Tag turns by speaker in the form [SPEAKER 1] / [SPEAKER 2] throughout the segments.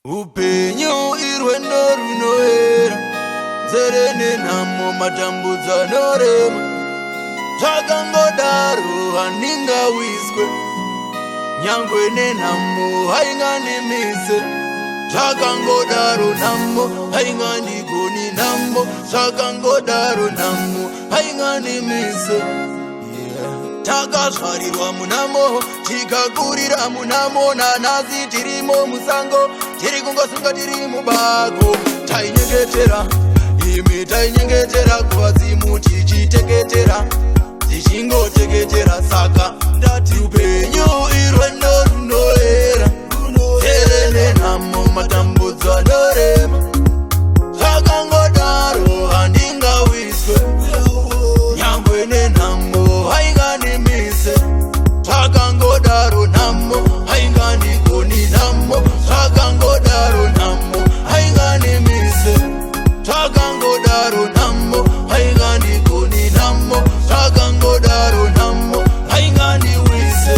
[SPEAKER 1] Upenyu irwendo runoera, nzere nenhamo matambudzo anorema. Zvakangodaro handingawiswe, nyangwe nenhamo haingandimise. Zvakangodaro nhamo haingandigoni, nhamo zvakangodaro nhamo haingandimise. Takazvarirwa munamo, tikakurira munamo, nanhasi tirimo musango, tiri kungosunga tiri mubago. Tainyengetera imi, tainyengetera kuvadzimu, tichiteketera tichingoteketera. Saka ndati upenyu irwendo runoera, tere nenhamo matambudzo anorema. Zvakangodaro handingawiswe, nyangwe nenhamo haingandimise. Zvakangodaro nhamo haingandigoni, nhamo zvakangodaro nhamo haingandimise. Zvakangodaro nhamo haingandigoni, nhamo zvakangodaro nhamo haingandiwise.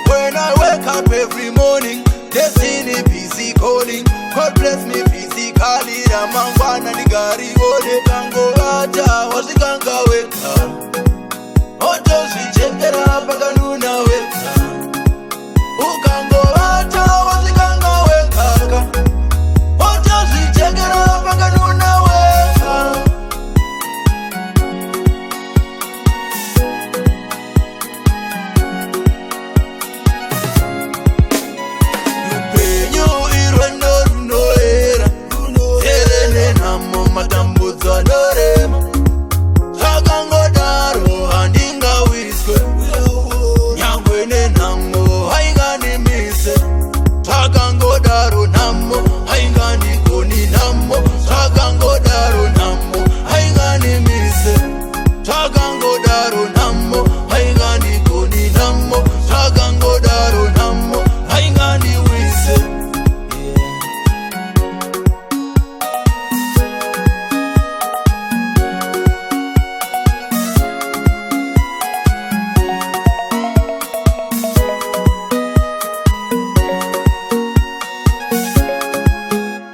[SPEAKER 1] When I wake up every morning, destiny busy calling. God bless me physically, ramangwana ndigarione. Kangovata wasvikanga wega, otozvichekera pakanuna wega. Ukangovata wasvikanga wega, otozvichekera pakanuna wega. Upenyu irwendo runoera, tere nenhamo matambudzo anorema. Zvakangodaro handingawiswe, nyangwe nenhamo haingandimise. Zvakangodaro nhamo haingandigoni, nhamo zvakangodaro nhamo haingandimise. Zvakangodaro nhamo haingandigoni, nhamo zvakangodaro nhamo haingandiwise.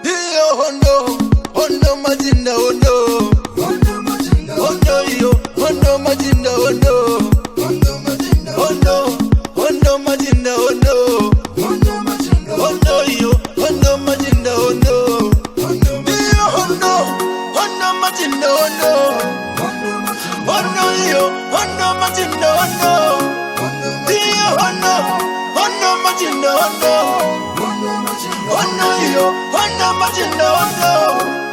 [SPEAKER 1] Iyo hondo, hondo majinda hondo, hondo iyo, hondo majinda hondo, hondo, hondo majinda hondo, hondo iyo, hondo majinda hondo, iyo hondo, hondo majinda hondo, hondo iyo, hondo majinda hondo, iyo hondo, hondo majinda hondo, hondo iyo, hondo majinda hondo.